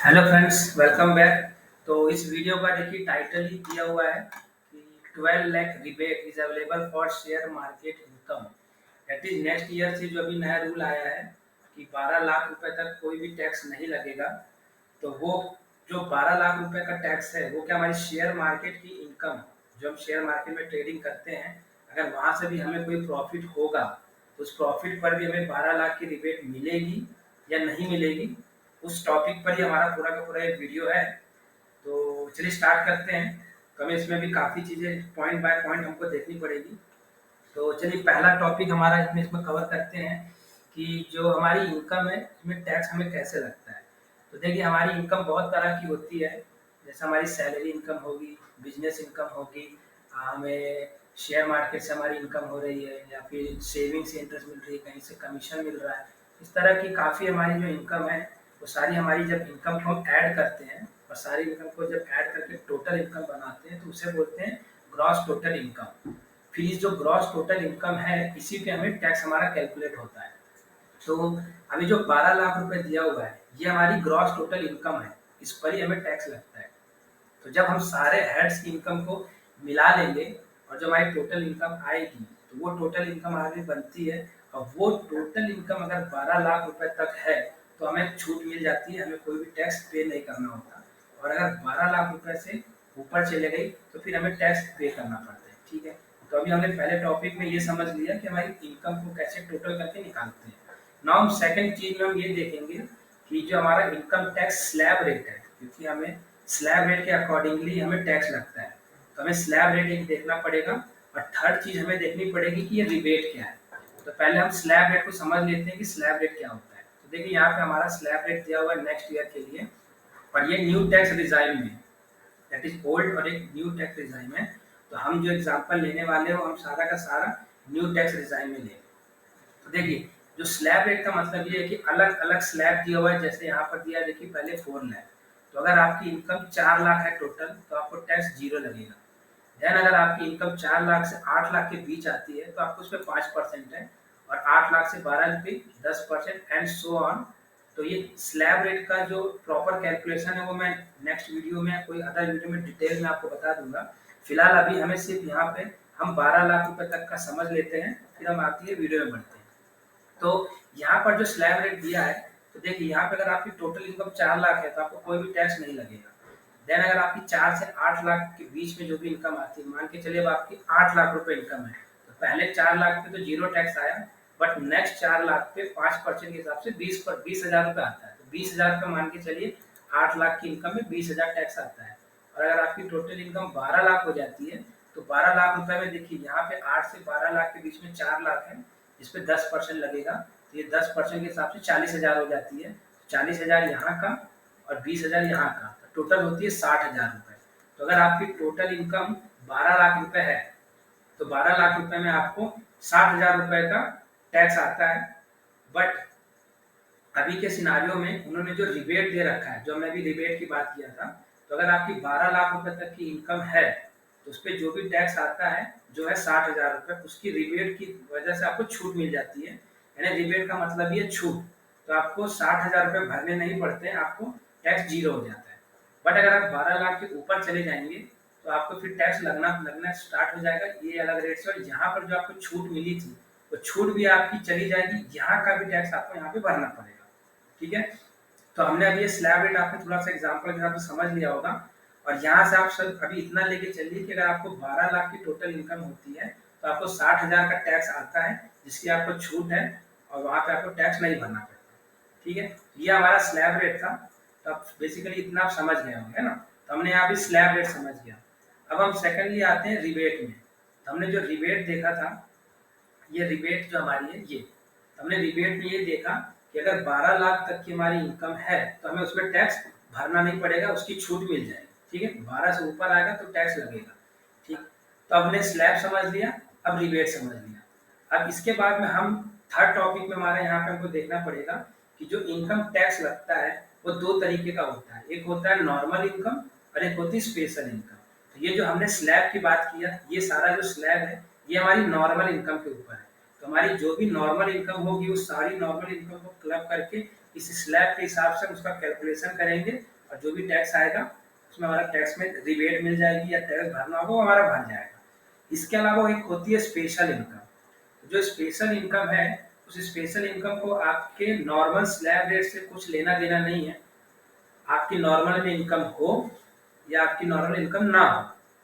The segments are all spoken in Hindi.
Hello friends, welcome back. तो इस वीडियो का देखिए टाइटल ही दिया हुआ है कि 12 lakh rebate is available for share market income. That is next year से जो अभी नया रूल आया है कि 12 लाख रुपए तक कोई भी टैक्स नहीं लगेगा। तो वो जो 12 लाख रुपए का टैक्स है वो क्या हमारी शेयर मार्केट की इनकम, जो हम शेयर मार्केट में ट्रेडिंग करते हैं, अगर वहां से भी हमें कोई प्रॉफिट होगा तो उस प्रॉफिट पर भी हमें 12 लाख की रिबेट मिलेगी या नहीं मिलेगी, उस टॉपिक पर ही हमारा पूरा का पूरा एक वीडियो है। तो चलिए स्टार्ट करते हैं। तो हमें इसमें भी काफ़ी चीज़ें पॉइंट बाय पॉइंट हमको देखनी पड़ेगी। तो चलिए पहला टॉपिक हमारा इसमें कवर करते हैं कि जो हमारी इनकम है इसमें टैक्स हमें कैसे लगता है। तो देखिए हमारी इनकम बहुत तरह की होती है। जैसे हमारी सैलरी इनकम होगी, बिजनेस इनकम होगी, हमें शेयर मार्केट से हमारी इनकम हो रही है, या फिर सेविंग से इंटरेस्ट मिल रही है, कहीं से कमीशन मिल रहा है। इस तरह की काफ़ी हमारी जो इनकम है वो सारी हमारी जब इनकम को हम ऐड करते हैं और सारी इनकम को जब ऐड करके टोटल इनकम बनाते हैं तो उसे बोलते हैं ग्रॉस टोटल इनकम। फिर इस जो ग्रॉस टोटल इनकम है इसी पे हमें टैक्स हमारा कैलकुलेट होता है। तो अभी जो 12 लाख रुपए दिया हुआ है ये हमारी ग्रॉस टोटल इनकम है, इस पर ही हमें टैक्स लगता है। तो जब हम सारे हेड्स की इनकम को मिला लेंगे और जब हमारी टोटल इनकम आएगी तो वो टोटल इनकम आगे बनती है। और वो टोटल इनकम अगर 12 लाख रुपए तक है तो हमें छूट मिल जाती है, हमें कोई भी टैक्स पे नहीं करना होता। और अगर 12 लाख रुपए से ऊपर चले गई तो फिर हमें टैक्स पे करना पड़ता है। ठीक है, तो अभी हमने पहले टॉपिक में ये समझ लिया कि हमारी इनकम को कैसे टोटल करके निकालते हैं। नाउ हम सेकंड चीज में हम ये देखेंगे कि जो हमारा इनकम टैक्स स्लैब रेट है, क्योंकि हमें स्लैब रेट के अकॉर्डिंगली हमें टैक्स लगता है, तो हमें स्लैब रेट एक देखना पड़ेगा। और थर्ड चीज हमें देखनी पड़ेगी कि ये रिबेट क्या है। तो पहले हम स्लैब रेट को समझ लेते हैं कि स्लैब रेट क्या होता है। तो देखिए यहाँ पे हमारा स्लैब रेट दिया हुआ है नेक्स्ट ईयर के लिए, और ये न्यू टैक्स रिजाइम में, दैट इज ओल्ड और एक न्यू टैक्स रिजाइम है। तो हम जो एग्जाम्पल लेने वाले हैं वो हम सारा का सारा न्यू टैक्स रिजाइम में लेंगे। तो देखिए जो स्लैब रेट का मतलब ये है कि अलग अलग स्लैब दिया हुआ है। जैसे यहाँ पर दिया है देखिए पहले 4 लाख, तो अगर आपकी इनकम 4 लाख है टोटल तो आपको टैक्स जीरो लगेगा। देन अगर आपकी इनकम 4 लाख से 8 लाख के बीच आती है तो आपको उस पर 5% है, और 8 लाख से 12 पे 10% एंड सो ऑन। तो ये स्लैब रेट का जो प्रॉपर कैलकुलेशन है वो मैं नेक्स्ट वीडियो में, कोई अदर वीडियो में डिटेल में आपको बता दूंगा। फिलहाल अभी हमें सिर्फ यहाँ पे हम 12 लाख रुपए तक का समझ लेते हैं, फिर हम आती है वीडियो में बढ़ते हैं। तो यहाँ पर जो स्लैब रेट दिया है, तो देखिए यहाँ पे अगर आपकी टोटल इनकम 4 लाख है तो आपको कोई भी टैक्स नहीं लगेगा। देन अगर आपकी 4 से 8 लाख के बीच में जो भी इनकम आती है, मान के चलिए अब आपकी 8 लाख रुपए इनकम है, तो पहले 4 लाख पे तो जीरो टैक्स आया, बट नेक्स्ट 4 लाख पे 5% के हिसाब से 20,000 रुपए आता है। तो 20,000 रुपए मान के चलिए 8 लाख की इनकम में 20,000 टैक्स आता है। और अगर आपकी टोटल इनकम 12 लाख हो जाती है तो 12 लाख रुपए में देखिए यहाँ पे 8 से 12 लाख के बीच में 4 लाख है, इस पे 10% लगेगा। तो ये 10% के हिसाब से 40,000 हो जाती है। 40,000 यहाँ का और 20,000 यहाँ का, तो टोटल होती है 60,000 रुपए। तो अगर आपकी टोटल इनकम 12 लाख रुपए है तो 12 लाख रुपए में आपको 60,000 रुपए का टैक्स आता है। बट अभी के सिनारियो में उन्होंने जो रिबेट दे रखा है, जो मैं भी रिबेट की बात किया था, तो अगर आपकी 12 लाख रुपए तक की इनकम है तो उस पर जो भी टैक्स आता है जो है 60,000 रुपए, उसकी रिबेट की वजह से आपको छूट मिल जाती है। यानी रिबेट का मतलब ये छूट, तो आपको 60,000 रुपए भरने नहीं पड़ते हैं, आपको टैक्स जीरो हो जाता है। बट अगर आप 12 लाख के ऊपर चले जाएंगे तो आपको फिर टैक्स लगना स्टार्ट हो जाएगा, ये अलग रेट से। और यहाँ पर जो आपको छूट मिली थी वो छूट भी आपकी चली जाएगी, यहाँ का भी टैक्स आपको यहाँ पे भरना पड़ेगा। ठीक है, तो हमने अभी ये स्लैब रेट आपने थोड़ा सा एग्जांपल के हिसाब से समझ लिया होगा। और यहाँ से आप सब अभी इतना लेके चलिए कि अगर आपको 12 लाख की टोटल इनकम होती है तो आपको 60,000 का टैक्स आता है, जिसकी आपको छूट है, और वहाँ पे आपको टैक्स नहीं भरना पड़ता। ठीक है, ये हमारा स्लैब रेट था। तो अब बेसिकली इतना आप समझ गए होंगे ना। तो हमने यहाँ पे स्लैब रेट समझ गया। अब हम सेकेंडली आते हैं रिबेट में। तो हमने जो रिबेट देखा था, ये रिबेट जो हमारी है ये, तो हमने रिबेट में ये देखा कि अगर 12 लाख तक की हमारी इनकम है तो हमें उसमें टैक्स भरना नहीं पड़ेगा, उसकी छूट मिल जाएगी। ठीक है, 12 से ऊपर आएगा तो टैक्स लगेगा। ठीक, तो हमने स्लैब समझ लिया, अब रिबेट समझ लिया। अब इसके बाद में हम थर्ड टॉपिक में हमारे यहाँ पे हमको देखना पड़ेगा कि जो इनकम टैक्स लगता है वो दो तरीके का होता है। एक होता है नॉर्मल इनकम और एक होती है स्पेशल इनकम। तो ये जो हमने स्लैब की बात किया, ये सारा जो स्लैब है ये हमारी नॉर्मल इनकम के ऊपर है। तो हमारी जो भी नॉर्मल इनकम होगी वो सारी नॉर्मल इनकम को क्लब करके इस स्लैब के हिसाब से उसका कैलकुलेशन करेंगे, और जो भी टैक्स आएगा उसमें हमारा टैक्स में रिबेट मिल जाएगी या टैक्स भरना होगा वो हमारा भर जाएगा। इसके अलावा एक होती है स्पेशल इनकम। जो स्पेशल इनकम है, उस स्पेशल इनकम को आपके नॉर्मल स्लैब रेट से कुछ लेना देना नहीं है। आपकी नॉर्मल में इनकम हो या आपकी नॉर्मल इनकम ना हो,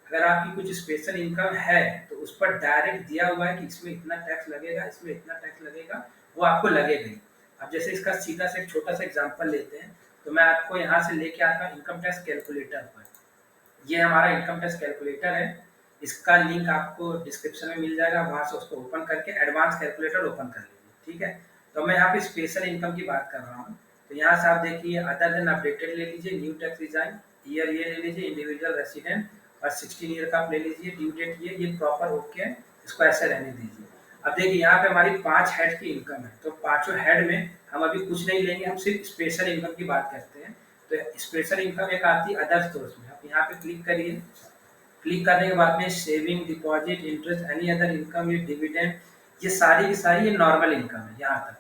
अगर आपकी कुछ स्पेशल इनकम है तो उस पर डायरेक्ट दिया हुआ है कि इसमें इतना टैक्स लगेगा, इसमें इतना टैक्स लगेगा, वो आपको लगेगा ही। अब जैसे इसका सीधा से एक छोटा सा एग्जांपल लेते हैं, तो मैं आपको यहाँ से लेके आता हूँ इनकम टैक्स कैलकुलेटर पर। ये हमारा इनकम टैक्स कैलकुलेटर है, इसका लिंक आपको डिस्क्रिप्शन में मिल जाएगा, वहाँ से उसको ओपन करके एडवांस कैलकुलेटर ओपन कर लीजिए, ठीक है। तो मैं यहाँ पे स्पेशल इनकम की बात कर रहा हूँ। तो यहाँ से आप देखिए अदर देन अपडेटेड ले लीजिए, न्यू टैक्स डिजाइन ईयर ये ले लीजिए, इंडिविजुअल रेसिडेंट और 16 ईयर का आप ले लीजिए, ड्यू डेट ये प्रॉपर ओके है, इसको ऐसे रहने दीजिए। अब देखिए यहाँ पे हमारी 5 हेड की इनकम है, तो पांचों हेड में हम अभी कुछ नहीं लेंगे, हम सिर्फ स्पेशल इनकम की बात करते हैं। तो स्पेशल इनकम एक आती है अदर सोर्स में, आप यहाँ पे क्लिक करिए। क्लिक करने के बाद में saving, deposit, interest, any other income, ये डिविडेंड, ये सारी की सारी ये नॉर्मल इनकम है यहाँ तक।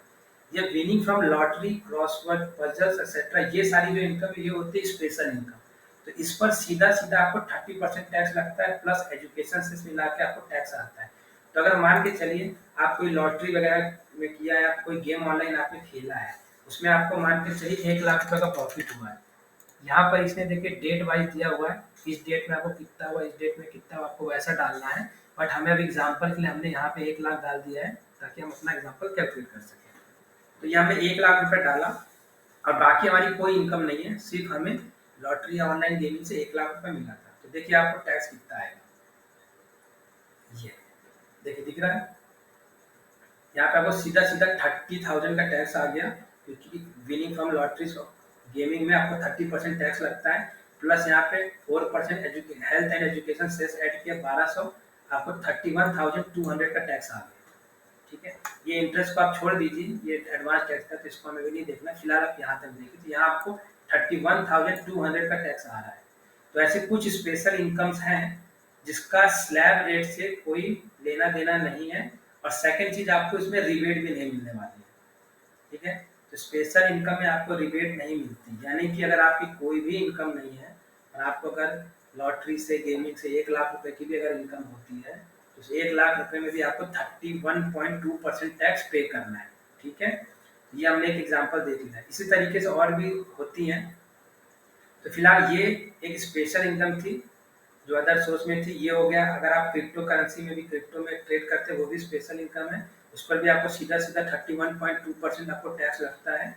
ये winning from lottery, crossword, puzzles etcetera, ये सारी जो इनकम है ये होती है स्पेशल इनकम। तो इस पर सीधा सीधा आपको 30% टैक्स लगता है, प्लस एजुकेशन से मिला के आपको टैक्स आता है। तो अगर मान के चलिए आप कोई लॉटरी वगैरह में किया है, कोई गेम ऑनलाइन आपने खेला है, उसमें आपको मान के चलिए 1 लाख रुपए का प्रॉफिट हुआ है। यहाँ पर इसने देखिए डेट वाइज दिया हुआ है, इस डेट में आपको कितना हुआ, इस डेट में कितना हुआ, आपको वैसा डालना है। बट हमें अब एग्जांपल के लिए हमने यहाँ पे 1 लाख डाल दिया है, ताकि हम अपना एग्जांपल कैलकुलेट कर सकें। तो ये हमने 1 लाख रुपए डाला, और बाकी हमारी कोई इनकम नहीं है, सिर्फ हमें लॉटरी या ऑनलाइन गेमिंग से 1 लाख रुपए मिला था। तो देखिए आपको टैक्स कितना आएगा, ये देखिए दिख रहा है, यहाँ पे आपको सीधा सीधा 30,000 का टैक्स आ गया, क्योंकि विनिंग फ्रॉम लॉटरी गेमिंग में आपको 30% टैक्स लगता है, प्लस यहाँ पे 4% health and education cess add किया 1200, आपको 31,200 का टैक्स आ गया, ठीक है। ये इंटरेस्ट को आप छोड़ दीजिए, ये एडवांस टैक्स था तो इसको हमें भी नहीं देखना, फिलहाल आप यहाँ तक देखिए, तो यहाँ आपको 31,200 का टैक्स आ रहा है। तो ऐसे कुछ स्पेशल इनकम्स हैं जिसका स्लैब रेट से कोई लेना देना नहीं है, और सेकंड चीज आपको इसमें रिबेट भी नहीं मिलने वाली है, ठीक है। तो स्पेशल इनकम में आपको रिबेट नहीं मिलती, यानी कि अगर आपकी कोई भी इनकम नहीं है और आपको अगर लॉटरी से, गेमिंग से 1 लाख रुपए की भी अगर इनकम होती है, तो उस 1 लाख रुपए में भी आपको 31.2% टैक्स पे करना है, ठीक है। ये हमने एक एग्जाम्पल दे दिया है, इसी तरीके से और भी होती हैं। तो फिलहाल ये एक स्पेशल इनकम थी जो अदर सोर्स में थी, ये हो गया। अगर आप क्रिप्टो करेंसी में भी, क्रिप्टो में ट्रेड करते हैं, वो भी स्पेशल इनकम है, उस पर भी आपको सीधा सीधा 31.2% आपको टैक्स लगता है,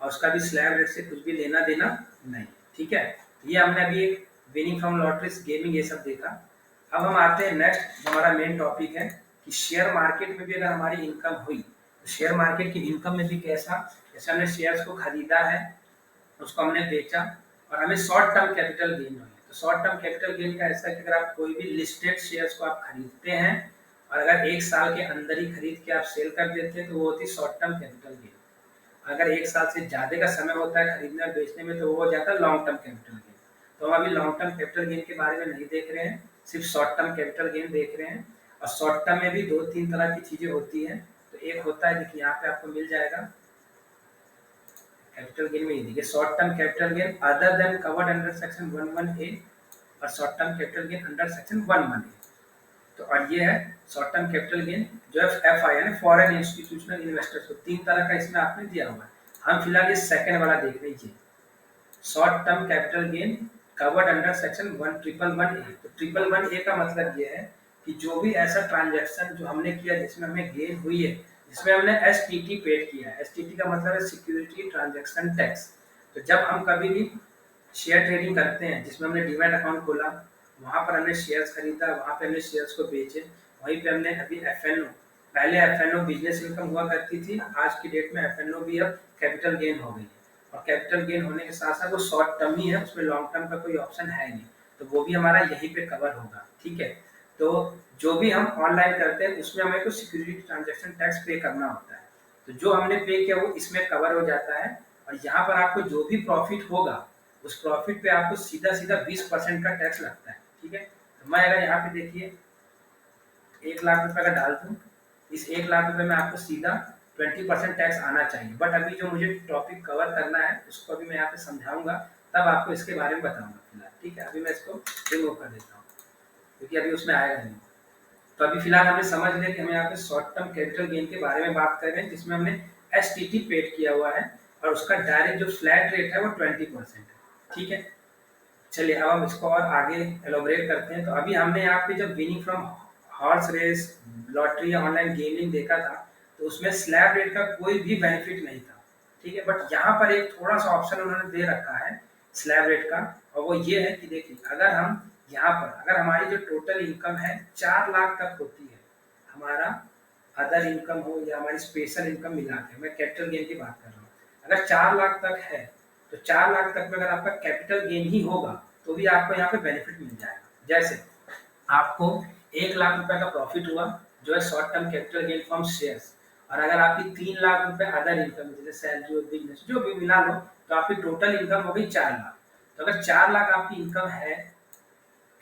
और उसका भी स्लैब रेट से कुछ भी लेना देना नहीं, ठीक है। ये हमने अभी एक विनिंग फ्रॉम लॉटरीज, गेमिंग, ये सब देखा। अब हम आते हैं नेक्स्ट, जो हमारा मेन टॉपिक है कि शेयर मार्केट में भी अगर हमारी इनकम हुई, तो शेयर मार्केट की इनकम में भी कैसा, जैसे हमने शेयर्स को खरीदा है, उसको हमने बेचा, और हमें शॉर्ट टर्म कैपिटल गेन हुई। तो शॉर्ट टर्म कैपिटल गेन का ऐसा है कि अगर आप कोई भी लिस्टेड शेयर्स को आप खरीदते हैं और अगर 1 साल के अंदर ही खरीद के आप सेल कर देते हैं, तो वो होती है शॉर्ट टर्म कैपिटल गेन। अगर 1 साल से ज़्यादा का समय होता है खरीदने और बेचने में, तो वो हो जाता है लॉन्ग टर्म कैपिटल गेन। तो हम अभी लॉन्ग टर्म कैपिटल गेन के बारे में नहीं देख रहे हैं, सिर्फ शॉर्ट टर्म कैपिटल गेन देख रहे हैं। और शॉर्ट टर्म में भी 2-3 तरह की चीज़ें होती हैं। तो एक होता है, देखिए यहाँ पे आपको मिल जाएगा कैपिटल गेन में, ये देखिए short term capital gain other than covered under section 11A, और short term capital gain under section 11A। तो और ये है शॉर्ट टर्म कैपिटल गेन जो FI यानी फॉरेन इंस्टीट्यूशनल इन्वेस्टर्स को, 3 तरह का इसमें आपने दिया हुआ है। हम फिलहाल ये सेकंड वाला देख लीजिए, short term capital gain covered under section 1111A। तो 1111A का मतलब ये है कि जो भी ऐसा ट्रांजैक्शन जो हमने किया जिसमें हमें गेन हुई है, जिसमें हमने STT पेड किया है, STT का मतलब है सिक्योरिटी ट्रांजैक्शन टैक्स। तो जब हम कभी भी शेयर ट्रेडिंग करते हैं, जिसमें हमने डीमैट अकाउंट खोला, वहाँ पर हमने शेयर्स खरीदा, वहाँ पे हमने शेयर्स को बेचे, वहीं पे हमने अभी FNO, पहले FNO बिजनेस इनकम हुआ करती थी, आज की डेट में FNO भी अब कैपिटल गेन हो गई है। और कैपिटल गेन होने के साथ साथ वो शॉर्ट टर्म ही है, उसमें लॉन्ग टर्म का कोई ऑप्शन है नहीं, तो वो भी हमारा यहीं पे कवर होगा, ठीक है। तो जो भी हम ऑनलाइन करते हैं उसमें हमें को सिक्योरिटी ट्रांजैक्शन टैक्स पे करना होता है, तो जो हमने पे किया वो इसमें कवर हो जाता है। और यहाँ पर आपको जो भी प्रॉफिट होगा, उस प्रॉफिट पे आपको सीधा सीधा 20% का टैक्स लगता है, ठीक है। तो मैं अगर यहाँ पे देखिए 1 लाख रुपए का डाल दूँ, इस 1 लाख रुपए में आपको सीधा 20% टैक्स आना चाहिए। बट अभी जो मुझे टॉपिक कवर करना है उसको अभी मैं यहाँ पे समझाऊंगा, तब आपको इसके बारे में बताऊंगा फिलहाल। ठीक है, अभी मैं इसको रिमूव कर देता हूँ क्योंकि अभी उसमें आएगा नहीं। तो अभी फिलहाल हमने समझ लिया कि हम यहाँ पे शॉर्ट टर्म कैपिटल गेन के बारे में बात कर रहे हैं, जिसमें हमने एसटीटी पेड किया हुआ है और उसका डायरेक्ट जो फ्लैट रेट है वो 20% है। ठीक है, चलिए अब हम इसको और आगे एलोबरेट करते हैं। तो अभी हमने यहाँ पे जब winning from horse race, lottery या ऑनलाइन गेमिंग देखा था, तो उसमें स्लैब रेट का कोई भी बेनिफिट नहीं था। ठीक है, बट यहाँ पर एक थोड़ा सा ऑप्शन उन्होंने दे रखा है स्लैब रेट का, और वो ये है कि देखिए अगर हम यहाँ पर अगर हमारी जो टोटल इनकम है 4 लाख तक होती है, हमारा अदर इनकम हो या हमारी स्पेशल इनकम मिला के, मैं कैपिटल गेन की बात कर रहा हूँ, अगर 4 लाख तक है तो 4 लाख तक में अगर आपका कैपिटल गेन ही होगा तो भी आपको यहाँ पे बेनिफिट मिल जाएगा। जैसे आपको 1 लाख रुपए का प्रॉफिट हुआ जो है short term capital gain from shares, और अगर आपकी 3 लाख रुपए अदर इनकम जैसे सैलरी और बिजनेस जो भी मिला लो, तो आपकी टोटल इनकम हो गई 4 लाख। तो अगर 4 लाख आपकी इनकम है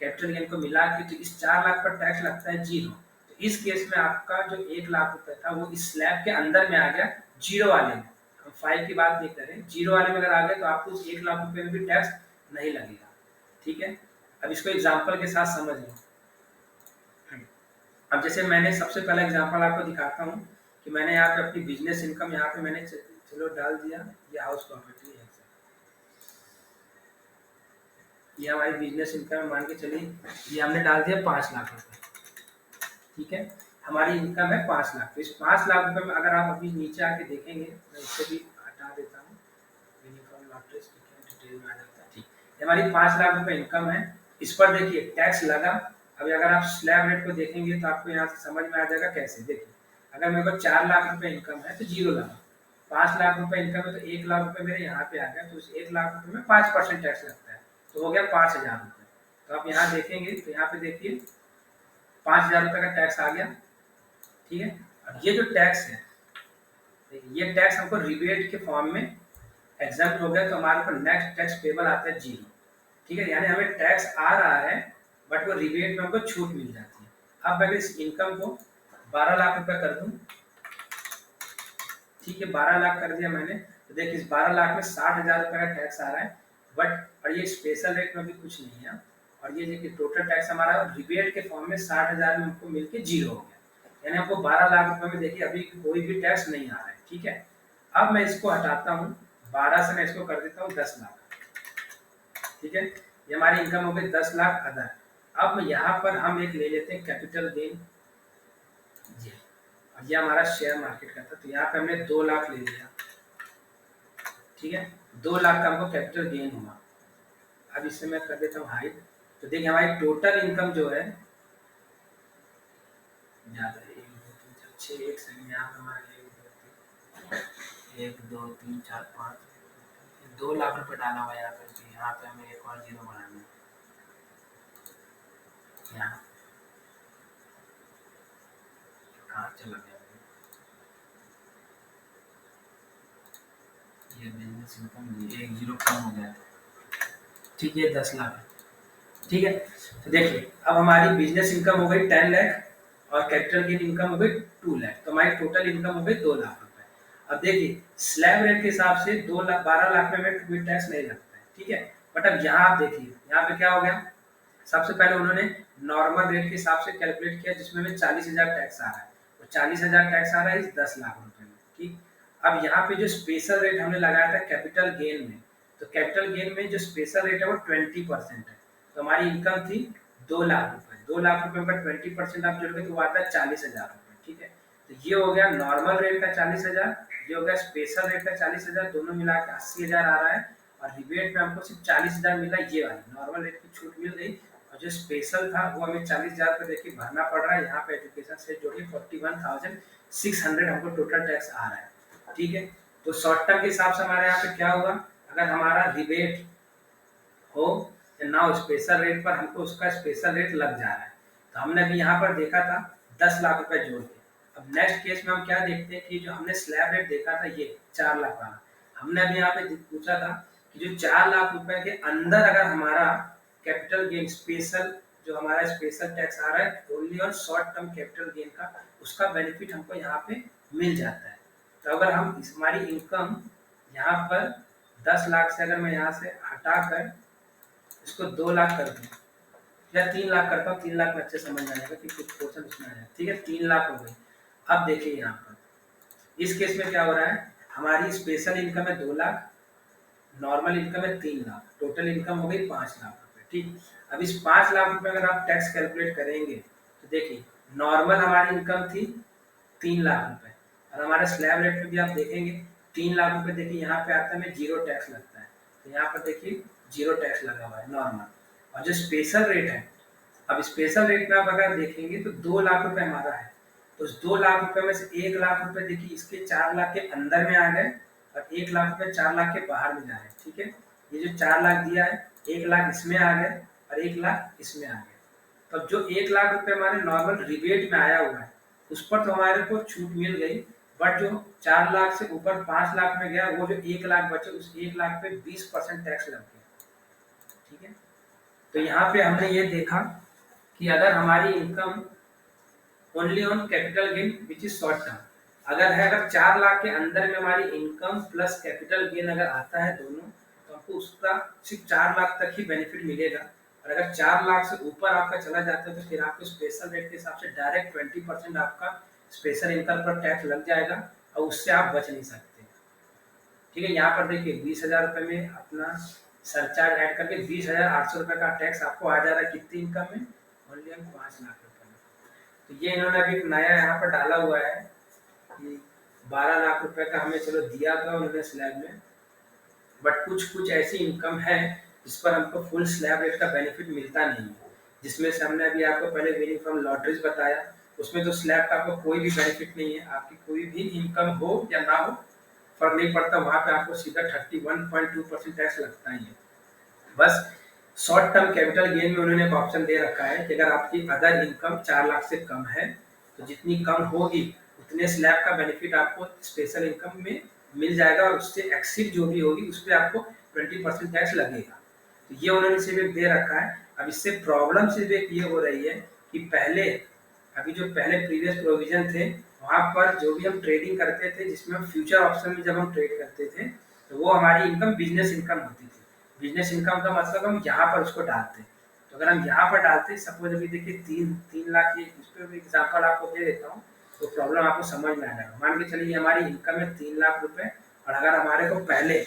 कैपिटल गेन को मिला के, तो इस 4 लाख पर टैक्स लगता है 0। तो इस केस में आपका जो 1 लाख रुपए था वो इस स्लैब के अंदर में आ गया, जीरो वाले में। हम 5 की बात नहीं करें, जीरो वाले में अगर आ गए तो आपको उस 1 लाख रुपए में भी टैक्स नहीं लगेगा। ठीक है, अब इसको एग्जाम्पल के साथ समझ लो। अब जैसे मैंने सबसे पहला एग्जांपल आपको दिखाता हूँ कि मैंने यहाँ पे अपनी बिजनेस इनकम यहाँ पे मैंने चलो डाल दिया, ये हाउस प्रॉपर्टी है, ये हमारी बिजनेस इनकम मान के चलिए, ये हमने डाल दिया 5 लाख रुपए। ठीक है, हमारी इनकम है 5 लाख। तो इस 5 लाख रुपए में अगर आप अभी नीचे आके देखेंगे, मैं इससे भी हटा देता हूँ, डिटेल में आ जाता है। ठीक, ये हमारी 5 लाख रुपए इनकम है, इस पर देखिए टैक्स लगा। अभी अगर आप स्लैब रेट को देखेंगे तो आपको यहाँ से समझ में आ जाएगा कैसे। देखिए अगर मेरे को 4 लाख रुपए इनकम है तो 0 लगा, 5 लाख रुपए इनकम है तो 1 लाख रुपए मेरे यहाँ पे आ गया, तो उस 1 लाख रुपए में 5% टैक्स लगता है, तो हो गया 5,000 रुपए। तो आप यहाँ देखेंगे तो यहाँ पे देखिए 5,000 रुपए का टैक्स आ गया। ठीक है, अब ये जो टैक्स है, देखिए ये टैक्स हमको रिबेट के फॉर्म में एग्जाम्प्ट हो गया, तो हमारे ऊपर नेक्स्ट टैक्स पेबल आता है 0। ठीक है, यानी हमें टैक्स आ रहा है बट वो रिबेट में हमको छूट मिल जाती है। अब अगर इस इनकम को 12 लाख रुपए कर दूं, ठीक है 12 लाख कर दिया मैंने, तो देखिए इस 12 लाख में 60,000 रुपए का टैक्स आ रहा है, बट और ये स्पेशल रेट में भी कुछ नहीं है, और ये देखिए टोटल टैक्स हमारा रिबेट के फॉर्म में 60,000 में हमको मिलके 0 हो गया, यानी हमको 12 लाख रुपए में देखिए अभी कोई भी टैक्स नहीं आ रहा है। ठीक है, अब मैं इसको हटाता हूँ, 12 से मैं इसको कर देता हूँ 10 लाख। ठीक है, ये हमारी इनकम हो गई 10 लाख अदर। अब यहाँ पर हम एक ले लेते हैं कैपिटल गेन, ये और ये हमारा शेयर मार्केट का था, तो यहाँ पे हमने 2 लाख ले लिया। ठीक है, 2 लाख का हमको कैपिटल गेन हुआ। अब इससे मैं कर देता हूँ हाइड, तो देखिए हमारी टोटल इनकम जो है ज्यादा, 1 2 3 4 5 2 लाख रुपए डाला हुआ है यहाँ पे, यहाँ पे हमें एक और 0 बनाना है यहाँ, कहाँ चला गया ये बिजनेस इनकम, ये 1 0 कम हो गया। ठीक है, 10 लाख है। ठीक है, तो देखिए अब हमारी बिजनेस इनकम हो गई 10 लाख और कैपिटल गेन इनकम हो गई 2 लाख, तो हमारी टोटल इनकम हो गई 2 लाख रुपए। अब देखिए स्लैब रेट के हिसाब से 2 लाख 12 लाख में हमें टैक्स नहीं लगता है। ठीक है, बट अब यहाँ आप देखिए यहाँ पे क्या हो गया, सबसे पहले उन्होंने नॉर्मल रेट के हिसाब से कैलकुलेट किया जिसमें हमें 40,000 टैक्स आ रहा है, वो 40,000 टैक्स आ रहा है इस 10 लाख रुपए में। ठीक, अब यहाँ पे जो स्पेशल रेट हमने लगाया था कैपिटल गेन में, तो कैपिटल गेन में जो स्पेशल रेट है वो 20% है, तो हमारी इनकम थी 2 लाख रुपए, 2 लाख रुपए पर 20% आप जोड़ोगे तो वो आता है 40,000 रुपए। ठीक है, तो ये हो गया नॉर्मल रेट का 40,000, ये हो गया स्पेशल रेट का 40,000, दोनों मिला के 80,000 आ रहा है, और रिबेट में हमको सिर्फ 40,000 मिला, ये वाली नॉर्मल रेट की छूट मिल गई, और जो स्पेशल था वो हमें 40,000 रुपए देखिए भरना पड़ रहा है। यहाँ पे एजुकेशन से जोड़िए 41,600 हमको टोटल टैक्स आ रहा है। ठीक है, तो शॉर्ट टर्म के हिसाब से हमारे यहाँ पे क्या हुआ, अगर हमारा रिबेट हो या ना हो स्पेशल रेट पर, हमको उसका स्पेशल रेट लग जा रहा है, तो हमने अभी यहाँ पर देखा था 10 लाख रुपए जोड़ के। अब नेक्स्ट केस में हम क्या देखते हैं कि जो हमने स्लैब रेट देखा था ये 4 लाख वाला, हमने अभी यहाँ पे पूछा था कि जो 4 लाख रुपए के अंदर अगर हमारा कैपिटल गेन स्पेशल जो हमारा स्पेशल टैक्स आ रहा है only on short term capital gain का, उसका बेनिफिट हमको यहाँ पे मिल जाता है। तो अगर हम हमारी इनकम यहाँ पर 10 लाख से अगर मैं यहाँ से हटा कर इसको 2 लाख कर दूँ या 3 लाख करता हूँ, 3 लाख में अच्छे समझ में आ जाएगा कि कुछ पोर्शन उसमें आ जाए। ठीक है, 3 लाख हो गई। अब देखिए यहाँ पर इस केस में क्या हो रहा है, हमारी स्पेशल इनकम है 2 लाख, नॉर्मल इनकम है 3 लाख, टोटल इनकम हो गई 5 लाख रुपए। ठीक, अब इस 5 लाख रुपए अगर आप टैक्स कैलकुलेट करेंगे तो देखिए नॉर्मल हमारी इनकम थी 3 लाख रुपए और हमारे स्लैब रेट में भी आप देखेंगे 3 लाख रुपए। देखिए यहाँ पे आता है जीरो टैक्स लगता है, तो यहाँ पर देखिए जीरो टैक्स लगा हुआ है नॉर्मल। और जो स्पेशल रेट है, अब स्पेशल रेट में आप अगर देखेंगे तो 2 लाख रुपए हमारा है, तो उस 2 लाख रुपए में से 1 लाख रुपए देखिए इसके 4 लाख के अंदर में आ गए और 1 लाख रुपए 4 लाख के बाहर में जा रहे हैं। ठीक है, ये जो 4 लाख दिया है 1 लाख इसमें आ गए और 1 लाख इसमें आ गए। तब जो 1 लाख रुपए हमारे नॉर्मल रिबेट में आया हुआ है उस पर तो हमारे को छूट मिल गई, बट जो 4 लाख से ऊपर 5 लाख में गया वो जो 1 लाख बचे उस 1 लाख पे 20% टैक्स लग गया। ठीक है, तो यहाँ पे हमने ये देखा कि अगर हमारी income only on capital gain which is short term अगर है, अगर 4 लाख के अंदर में हमारी इनकम प्लस कैपिटल गेन अगर आता है दोनों, तो हमको उसका सिर्फ 4 लाख तक ही बेनिफिट मिलेगा। और अगर 4 लाख से ऊपर आपका चला जाता है तो फिर आपको स्पेशल रेट के हिसाब से डायरेक्ट 20% आपका स्पेशल इनकम पर टैक्स लग जाएगा और उससे आप बच नहीं सकते। ठीक है, यहाँ पर देखिए 20,000 रुपये में अपना सरचार्ज ऐड करके 20,800 रुपये का टैक्स आपको आ जा रहा है कितनी इनकम में, ओनली हम 5 लाख रुपये में। तो ये इन्होंने अभी एक नया यहाँ पर डाला हुआ है कि 12 लाख रुपए का हमें चलो दिया था उन्होंने स्लैब में, बट कुछ कुछ ऐसी इनकम है जिस पर हमको फुल स्लैब रेट का बेनिफिट मिलता नहीं है, जिसमें से हमने अभी आपको पहले वेरिंग फ्रॉम लॉटरीज बताया, उसमें तो स्लैब का आपको कोई भी बेनिफिट नहीं है, आपकी कोई भी इनकम हो या ना हो फर्क नहीं पड़ता, वहाँ पे आपको सीधा 31.2% टैक्स लगता ही है। बस शॉर्ट टर्म कैपिटल गेन में उन्होंने एक ऑप्शन दे रखा है कि अगर आपकी अदर इनकम 4 लाख से कम है तो जितनी कम होगी उतने स्लैब का बेनिफिट आपको स्पेशल इनकम में मिल जाएगा और उससे एक्सीड जो भी होगी उस पर आपको 20% टैक्स लगेगा। तो ये उन्होंने सिर्फ एक दे रखा है। अब इससे प्रॉब्लम सिर्फ एक ये हो रही है कि पहले अभी जो पहले प्रीवियस प्रोविजन थे वहाँ पर जो भी हम ट्रेडिंग करते थे जिसमें हम फ्यूचर ऑप्शन में जब हम ट्रेड करते थे तो वो हमारी इनकम बिजनेस इनकम होती थी। बिजनेस इनकम का मतलब हम यहाँ पर उसको डालते, तो अगर हम यहाँ पर डालते सपोज अभी देखिए 3 लाख, ये इस पर एग्जाम्पल आपको दे देता हूँ तो प्रॉब्लम आपको समझ में आ जाएगा। मान के चलिए हमारी इनकम है 3 लाख रुपए और अगर हमारे को पहले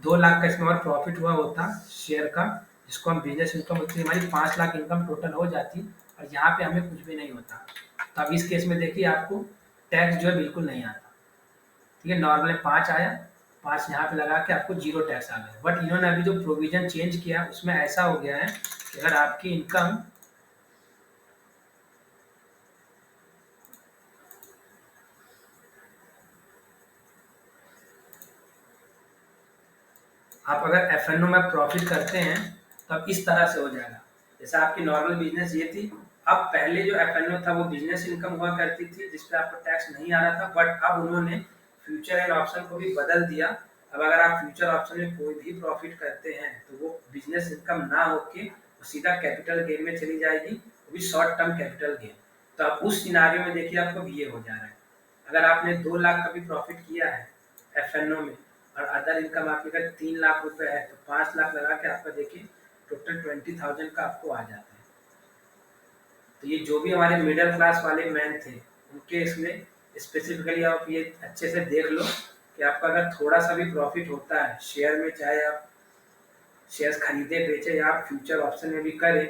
2 लाख का इसमें और प्रॉफिट हुआ होता शेयर का जिसको हम बिजनेस इनकम होती है, हमारी 5 लाख इनकम टोटल हो जाती और यहाँ पे हमें कुछ भी नहीं होता। तो अब इस केस में देखिए आपको टैक्स जो है बिल्कुल नहीं आता। ठीक है, नॉर्मल 5 आया, 5 यहाँ पे लगा के आपको जीरो टैक्स आ गया। बट इन्होंने अभी जो प्रोविजन चेंज किया उसमें ऐसा हो गया है कि अगर आपकी इनकम आप अगर एफ में प्रॉफिट करते हैं तो अब इस तरह से हो जाएगा। जैसे आपकी नॉर्मल बिजनेस ये थी, अब पहले जो एफ था वो बिजनेस इनकम हुआ करती थी जिसपे आपको टैक्स नहीं आ रहा था, बट अब उन्होंने फ्यूचर एंड ऑप्शन को भी बदल दिया। अब अगर आप फ्यूचर ऑप्शन में कोई भी प्रॉफिट करते हैं तो वो बिजनेस इनकम ना होके सीधा कैपिटल गेन में चली जाएगी, वो भी शॉर्ट टर्म कैपिटल गेन। तो अब उस सिनारियो में देखिए आपको ये हो जा रहा है, अगर आपने 2 लाख का भी प्रॉफिट किया है एफ में और अदर इनकम आपकी अगर 3 लाख रुपए है तो 5 लाख लगा के आपका देखिए टोटल 20,000 का आपको आ जाता है। तो ये जो भी हमारे मिडिल क्लास वाले मैन थे उनके इसमें स्पेसिफिकली आप ये अच्छे से देख लो कि आपका अगर थोड़ा सा भी प्रॉफिट होता है शेयर में, चाहे आप शेयर्स खरीदे बेचे या आप फ्यूचर ऑप्शन में भी करें,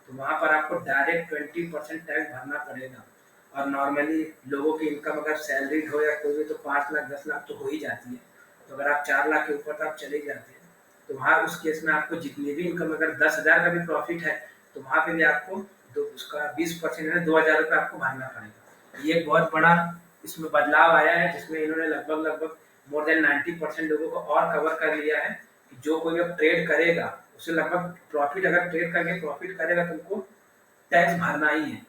तो वहाँ पर आपको डायरेक्ट 20% टैक्स भरना पड़ेगा। और नॉर्मली लोगों की इनकम अगर सैलरीड हो या कोई भी तो 5 लाख 10 लाख तो हो ही जाती है। तो अगर आप 4 लाख के ऊपर तो आप चले जाते हैं, तो वहाँ उस केस में आपको जितनी भी इनकम अगर 10,000 का भी प्रॉफिट है तो वहाँ पे भी आपको उसका 20% है 2,000 रुपये आपको भरना पड़ेगा। ये एक बहुत बड़ा इसमें बदलाव आया है जिसमें इन्होंने लगभग मोर देन 90% लोगों को और कवर कर लिया है कि जो कोई अब ट्रेड करेगा उसे लगभग प्रॉफिट अगर ट्रेड करके प्रॉफिट करेगा तो उनको टैक्स भरना ही है,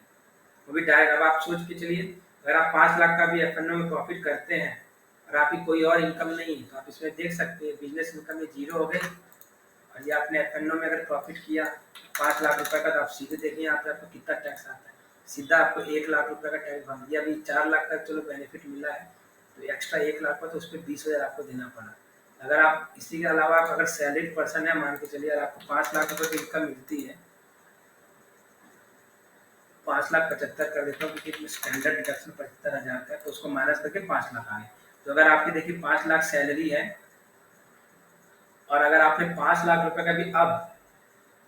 वो भी डायरेक्ट। अब आप सोच के चलिए अगर आप 5 लाख का भी एफ में प्रॉफिट करते हैं और आपकी कोई और इनकम नहीं है तो आप इसमें देख सकते हैं बिजनेस इनकम में जीरो हो गई ये आपने एफ में अगर प्रॉफिट किया 5 लाख रुपए का, तो आप सीधे देखिए यहाँ पे आपको कितना टैक्स आता है। सीधा आपको 1 लाख रुपए का टैक्स बन गया। अभी 4 लाख का चलो बेनिफिट मिला है, तो एक्स्ट्रा 1 लाख का तो उस पर 20,000 आपको देना पड़ा। अगर आप इसी के अलावा आप अगर सैलरीड पर्सन है, मान के चलिए अगर आपको 5 लाख रुपए की इनकम मिलती है, 5,75,000 कर देता हूँ क्योंकि स्टैंडर्ड डिडक्शन 75,000 का है, तो उसको माइनस करके 5 लाख आ गए। तो अगर आपकी देखिए 5 लाख सैलरी है, और अगर आपने 5 लाख रुपए का भी अब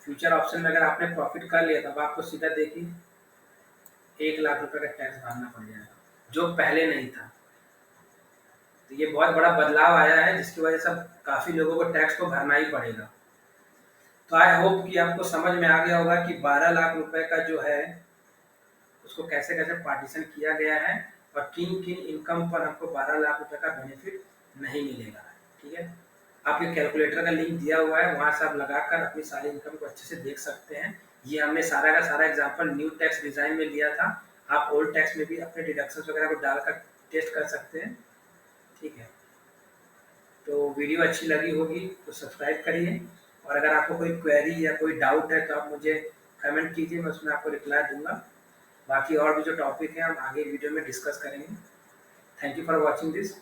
फ्यूचर ऑप्शन में अगर आपने प्रॉफिट कर लिया, तब आपको सीधा देखिए 1 लाख रुपए का टैक्स भरना पड़ जाएगा, जो पहले नहीं था। तो ये बहुत बड़ा बदलाव आया है, जिसकी वजह से काफी लोगों को टैक्स को भरना ही पड़ेगा। तो आई होप कि आपको समझ में आ गया होगा कि 12 लाख रुपए का जो है उसको कैसे कैसे पार्टीशन किया गया है, और किन किन इनकम पर हमको 12 लाख रुपए का बेनिफिट नहीं मिलेगा। ठीक है, आपके कैलकुलेटर का लिंक दिया हुआ है, वहां से आप लगाकर अपनी सारी इनकम को अच्छे से देख सकते हैं। ये हमने सारा का सारा एग्जांपल न्यू टैक्स डिजाइन में लिया था। आप ओल्ड टैक्स में भी अपने डिडक्शंस वगैरह को डालकर टेस्ट कर सकते हैं। ठीक है, तो वीडियो अच्छी लगी होगी तो सब्सक्राइब करिए, और अगर आपको कोई क्वेरी या कोई डाउट है तो आप मुझे कमेंट कीजिए, मैं उसमें आपको रिप्लाई दूंगा। बाकी और भी जो टॉपिक है हम आगे वीडियो में डिस्कस करेंगे। Thank you for watching this.